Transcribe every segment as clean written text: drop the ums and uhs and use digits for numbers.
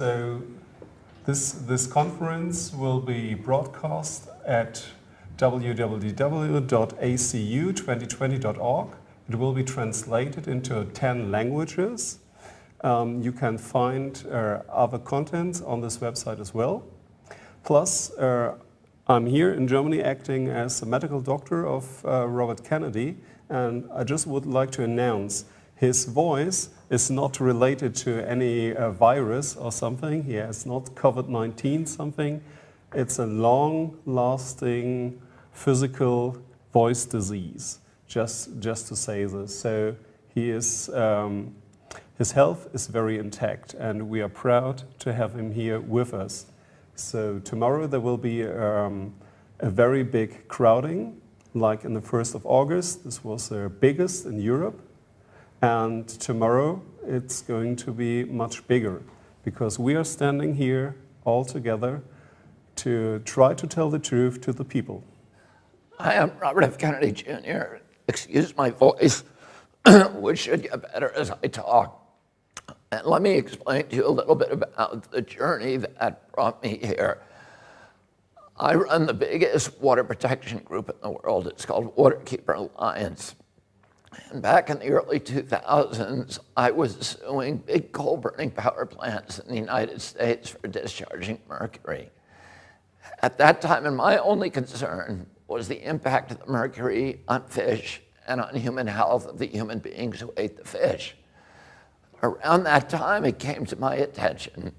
So this conference will be broadcast at www.acu2020.org. It will be translated into 10 languages. You can find other contents on this website as well. Plus, I'm here in Germany acting as a medical doctor of Robert Kennedy, and I just would like to announce his voice is not related to any virus or something. He has not COVID-19 something. It's a long-lasting physical voice disease, just to say this. So he is, his health is very intact, and we are proud to have him here with us. So tomorrow there will be a very big crowding, like in the 1st of August. This was the biggest in Europe. And tomorrow it's going to be much bigger, because we are standing here all together to try to tell the truth to the people. I am Robert F. Kennedy, Jr. Excuse my voice, which should get better as I talk. And let me explain to you a little bit about the journey that brought me here. I run the biggest water protection group in the world. It's called Waterkeeper Alliance. And back in the early 2000s, I was suing big coal-burning power plants in the United States for discharging mercury. At that time, and my only concern was the impact of the mercury on fish and on human health of the human beings who ate the fish. Around that time, it came to my attention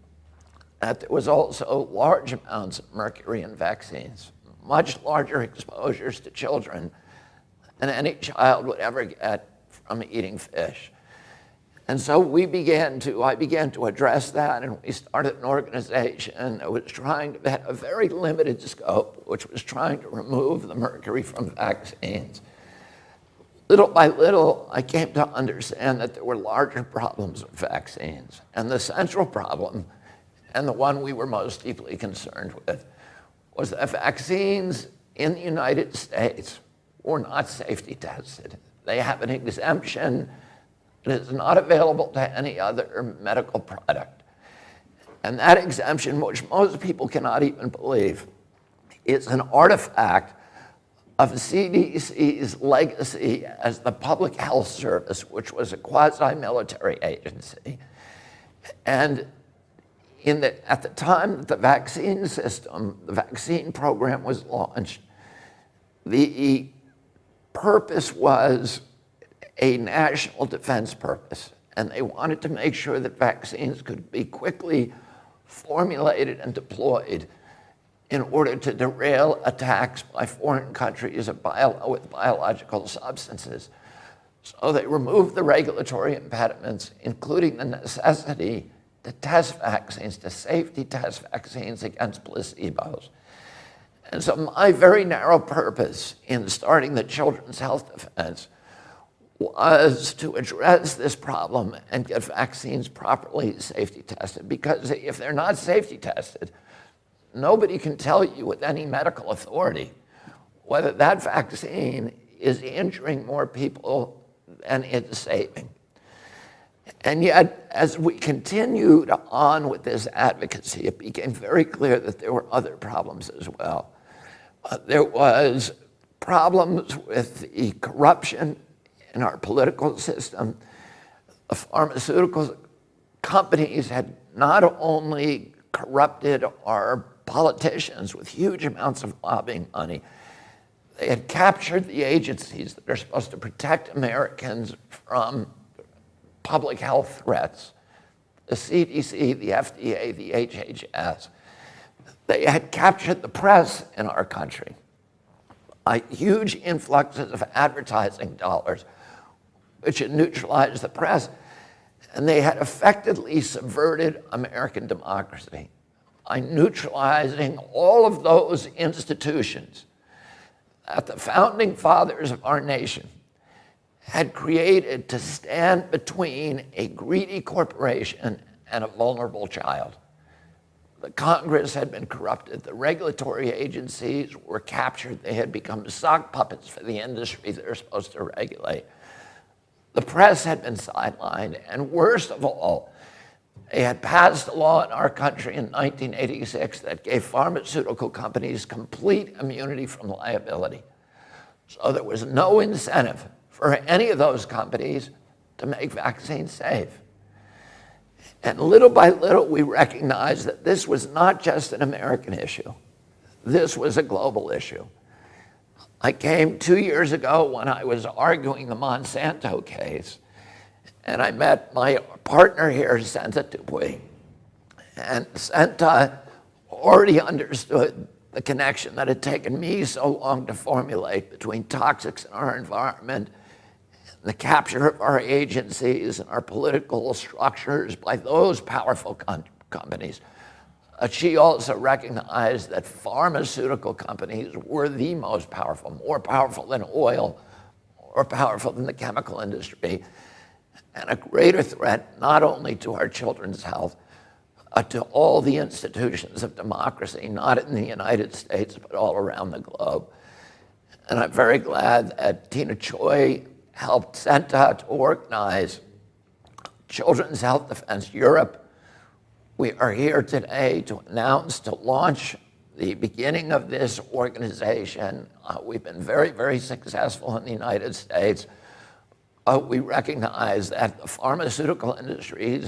that there was also large amounts of mercury in vaccines, much larger exposures to children than any child would ever get from eating fish. And so I began to address that, and we started an organization that was trying to have a very limited scope, which was trying to remove the mercury from vaccines. Little by little, I came to understand that there were larger problems with vaccines. And the central problem, and the one we were most deeply concerned with, was that vaccines in the United States were not safety tested. They have an exemption that is not available to any other medical product. And that exemption, which most people cannot even believe, is an artifact of CDC's legacy as the Public Health Service, which was a quasi-military agency. And at the time that the vaccine system, the vaccine program was launched, the purpose was a national defense purpose, and they wanted to make sure that vaccines could be quickly formulated and deployed in order to derail attacks by foreign countries with biological substances. So they removed the regulatory impediments, including the necessity to test vaccines, to safety test vaccines against placebos. And so my very narrow purpose in starting the Children's Health Defense was to address this problem and get vaccines properly safety tested. Because if they're not safety tested, nobody can tell you with any medical authority whether that vaccine is injuring more people than it's saving. And yet, as we continued on with this advocacy, it became very clear that there were other problems as well. There was problems with the corruption in our political system. The pharmaceutical companies had not only corrupted our politicians with huge amounts of lobbying money, they had captured the agencies that are supposed to protect Americans from public health threats, the CDC, the FDA, the HHS. They had captured the press in our country by huge influxes of advertising dollars, which had neutralized the press. And they had effectively subverted American democracy by neutralizing all of those institutions that the founding fathers of our nation had created to stand between a greedy corporation and a vulnerable child. The Congress had been corrupted. The regulatory agencies were captured. They had become sock puppets for the industry they're supposed to regulate. The press had been sidelined, and worst of all, They had passed a law in our country in 1986 that gave pharmaceutical companies complete immunity from liability. So there was no incentive for any of those companies to make vaccines safe. And little by little, we recognized that this was not just an American issue. This was a global issue. I came 2 years ago when I was arguing the Monsanto case, and I met my partner here, Senta Dupuy. And Senta already understood the connection that had taken me so long to formulate between toxics in our environment, the capture of our agencies and our political structures by those powerful companies. She also recognized that pharmaceutical companies were the most powerful, more powerful than oil, more powerful than the chemical industry, and a greater threat not only to our children's health, to all the institutions of democracy, not in the United States, but all around the globe. And I'm very glad that Tina Choi helped Senta to organize Children's Health Defense Europe. We are here today to announce, to launch the beginning of this organization. We've been very, very successful in the United States. We recognize that the pharmaceutical industry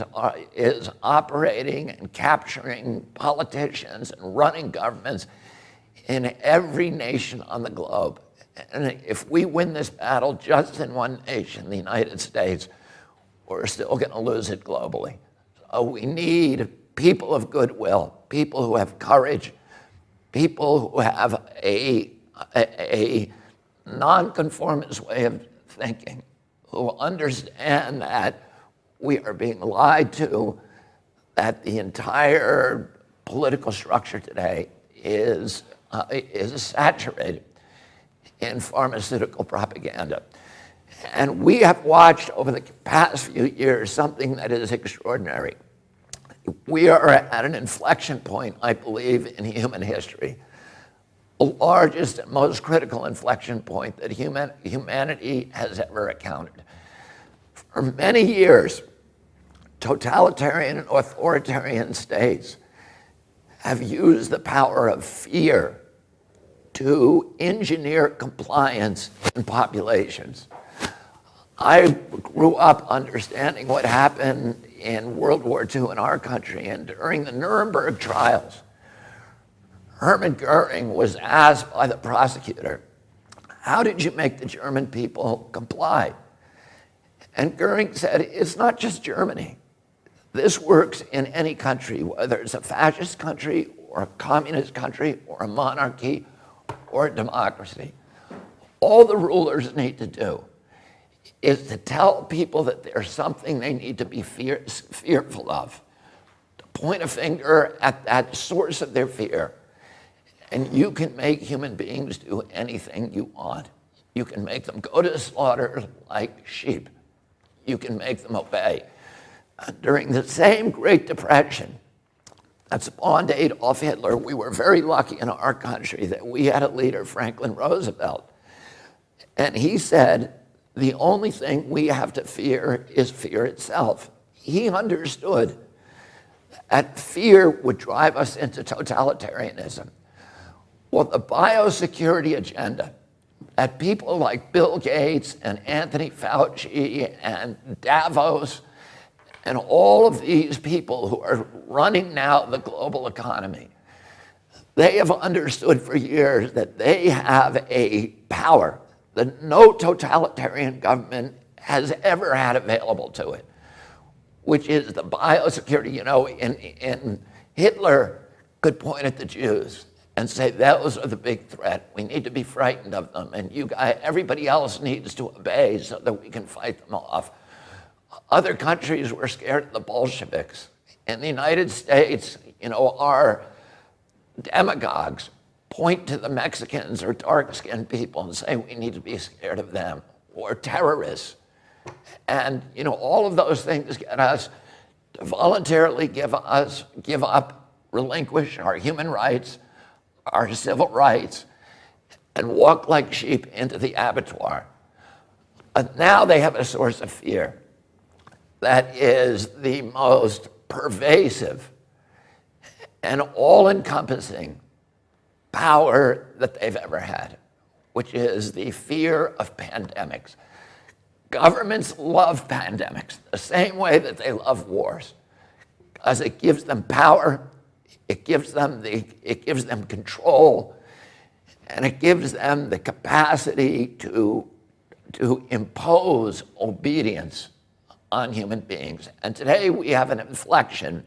is operating and capturing politicians and running governments in every nation on the globe. And if we win this battle just in one nation, the United States, we're still going to lose it globally. So we need people of goodwill, people who have courage, people who have a nonconformist way of thinking, who understand that we are being lied to, that the entire political structure today is saturated in pharmaceutical propaganda. And we have watched over the past few years something that is extraordinary. We are at an inflection point, I believe, in human history. The largest and most critical inflection point that humanity has ever encountered. For many years, totalitarian and authoritarian states have used the power of fear to engineer compliance in populations. I grew up understanding what happened in World War II in our country, and during the Nuremberg trials, Hermann Goering was asked by the prosecutor, how did you make the German people comply? And Goering said, it's not just Germany. This works in any country, whether it's a fascist country or a communist country or a monarchy or a democracy. All the rulers need to do is to tell people that there's something they need to be fearful of, to point a finger at that source of their fear. And you can make human beings do anything you want. You can make them go to slaughter like sheep. You can make them obey. During the same Great Depression that spawned Adolf Hitler, we were very lucky in our country that we had a leader, Franklin Roosevelt. And he said, the only thing we have to fear is fear itself. He understood that fear would drive us into totalitarianism. Well, the biosecurity agenda that people like Bill Gates and Anthony Fauci and Davos and all of these people who are running now the global economy, they have understood for years that they have a power that no totalitarian government has ever had available to it, which is the biosecurity. You know, in Hitler could point at the Jews and say, those are the big threat. We need to be frightened of them. And you guys, everybody else needs to obey so that we can fight them off. Other countries were scared of the Bolsheviks. In the United States, you know, our demagogues point to the Mexicans or dark-skinned people and say we need to be scared of them, or terrorists. And, you know, all of those things get us to voluntarily give up, relinquish our human rights, our civil rights, and walk like sheep into the abattoir. But now they have a source of fear that is the most pervasive and all-encompassing power that they've ever had, which is the fear of pandemics. Governments love pandemics the same way that they love wars, because it gives them power, it gives them control, and it gives them the capacity to impose obedience on human beings. And today we have an inflection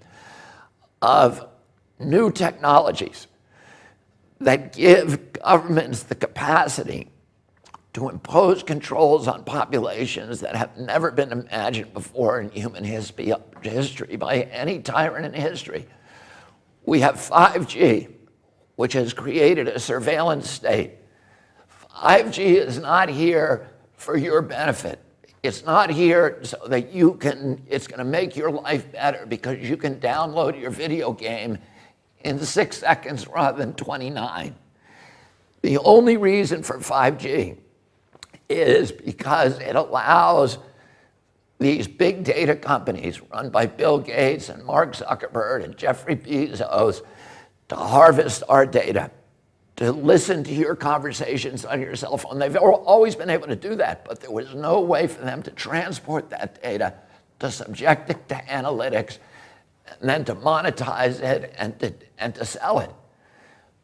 of new technologies that give governments the capacity to impose controls on populations that have never been imagined before in human history by any tyrant in history. We have 5G, which has created a surveillance state. 5G is not here for your benefit. It's not here so that it's going to make your life better because you can download your video game in 6 seconds rather than 29. The only reason for 5G is because it allows these big data companies run by Bill Gates and Mark Zuckerberg and Jeffrey Bezos to harvest our data, to listen to your conversations on your cell phone. They've always been able to do that, but there was no way for them to transport that data, to subject it to analytics, and then to monetize it and to sell it.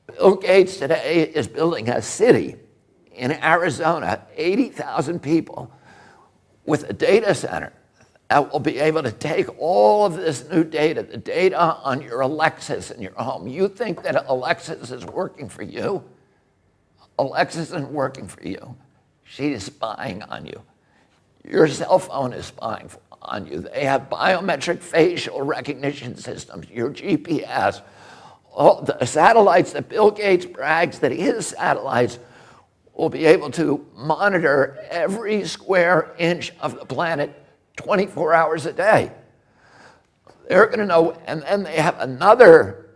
Bill Gates today is building a city in Arizona, 80,000 people, with a data center that will be able to take all of this new data, the data on your Alexis in your home. You think that Alexis is working for you? Alexis isn't working for you. She's spying on you. Your cell phone is spying on you. They have biometric facial recognition systems, your GPS, all the satellites that Bill Gates brags that his satellites will be able to monitor every square inch of the planet 24 hours a day. They're going to know, and then they have another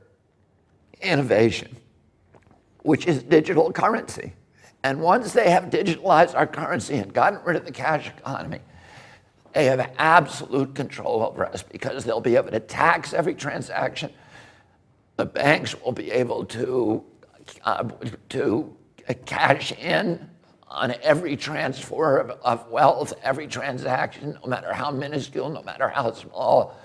innovation, which is digital currency. And once they have digitalized our currency and gotten rid of the cash economy, they have absolute control over us because they'll be able to tax every transaction. The banks will be able to cash in on every transfer of wealth, every transaction, no matter how minuscule, no matter how small.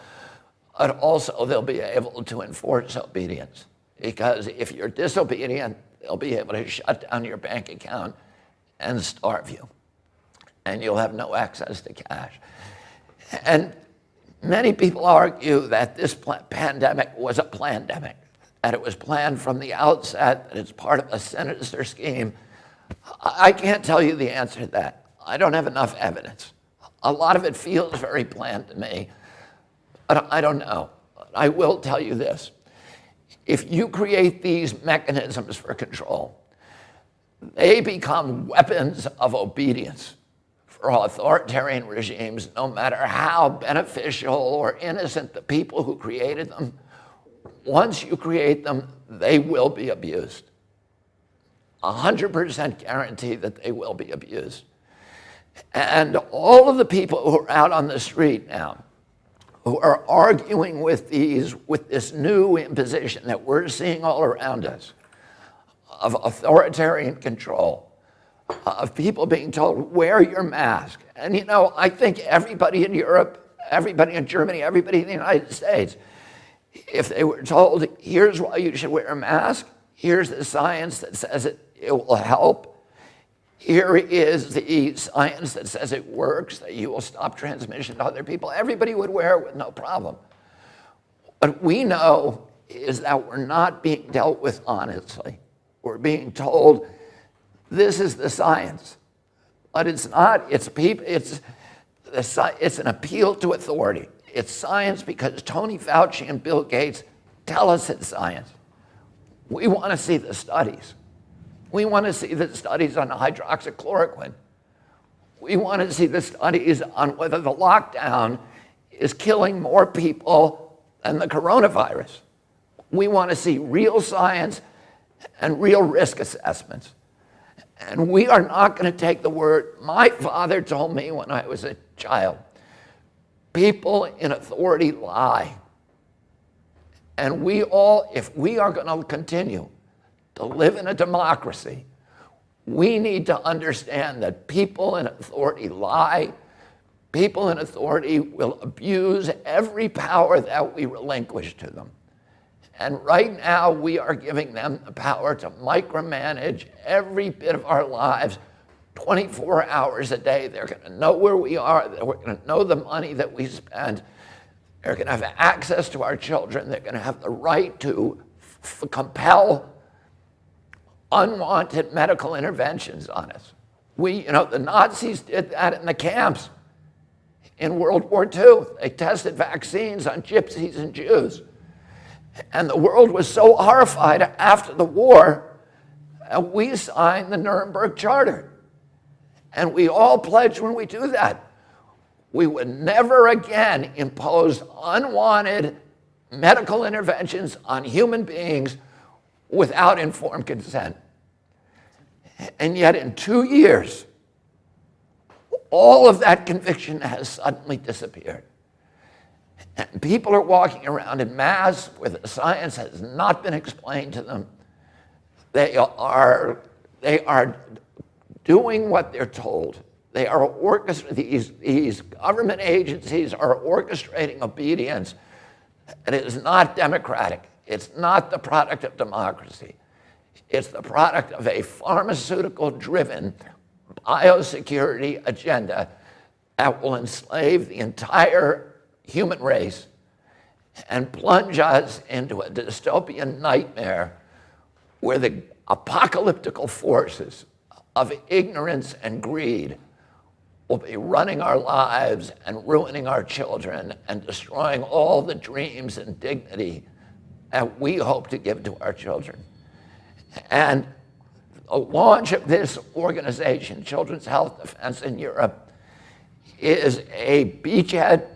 But also they'll be able to enforce obedience, because if you're disobedient, they'll be able to shut down your bank account and starve you, and you'll have no access to cash. And many people argue that this pandemic was a plandemic, that it was planned from the outset, that it's part of a sinister scheme. I can't tell you the answer to that. I don't have enough evidence. A lot of it feels very planned to me, but I don't know. I will tell you this. If you create these mechanisms for control, they become weapons of obedience for authoritarian regimes, no matter how beneficial or innocent the people who created them. Once you create them, they will be abused. 100% guarantee that they will be abused. And all of the people who are out on the street now, who are arguing with this new imposition that we're seeing all around us, of authoritarian control, of people being told, wear your mask. And you know, I think everybody in Europe, everybody in Germany, everybody in the United States, if they were told, here's why you should wear a mask, here's the science that says it will help, here is the science that says it works, that you will stop transmission to other people, everybody would wear it with no problem. What we know is that we're not being dealt with honestly. We're being told, this is the science. But it's not, it's an appeal to authority. It's science because Tony Fauci and Bill Gates tell us it's science. We want to see the studies. We want to see the studies on hydroxychloroquine. We want to see the studies on whether the lockdown is killing more people than the coronavirus. We want to see real science and real risk assessments. And we are not going to take the word. My father told me when I was a child, people in authority lie. And we all, if we are going to continue to live in a democracy, we need to understand that people in authority lie. People in authority will abuse every power that we relinquish to them. And right now, we are giving them the power to micromanage every bit of our lives 24 hours a day. They're going to know where we are. They're going to know the money that we spend. They're going to have access to our children. They're going to have the right to compel unwanted medical interventions on us. The Nazis did that in the camps in World War II. They tested vaccines on gypsies and Jews. And the world was so horrified after the war, we signed the Nuremberg Charter. And we all pledged when we do that, we would never again impose unwanted medical interventions on human beings without informed consent. And yet in 2 years, all of that conviction has suddenly disappeared. And people are walking around in mass where the science has not been explained to them. They are doing what they're told. They are these government agencies are orchestrating obedience. And it is not democratic. It's not the product of democracy. It's the product of a pharmaceutical-driven biosecurity agenda that will enslave the entire human race and plunge us into a dystopian nightmare where the apocalyptical forces of ignorance and greed will be running our lives and ruining our children and destroying all the dreams and dignity that we hope to give to our children. And the launch of this organization, Children's Health Defense in Europe, is a beachhead.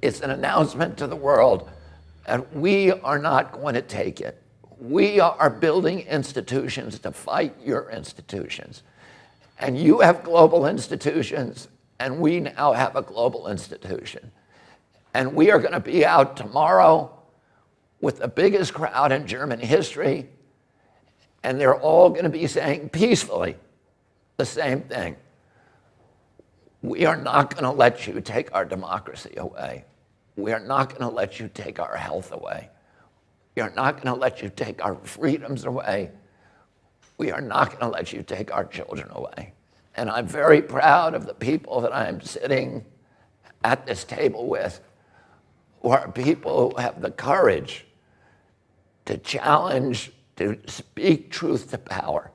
It's an announcement to the world, and we are not going to take it. We are building institutions to fight your institutions. And you have global institutions, and we now have a global institution. And we are going to be out tomorrow with the biggest crowd in German history, and they're all going to be saying peacefully the same thing. We are not going to let you take our democracy away. We are not going to let you take our health away. We are not going to let you take our freedoms away. We are not going to let you take our children away. And I'm very proud of the people that I'm sitting at this table with, who are people who have the courage to challenge, to speak truth to power,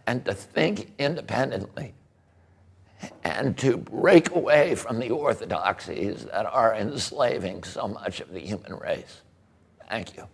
and to think independently, and to break away from the orthodoxies that are enslaving so much of the human race. Thank you.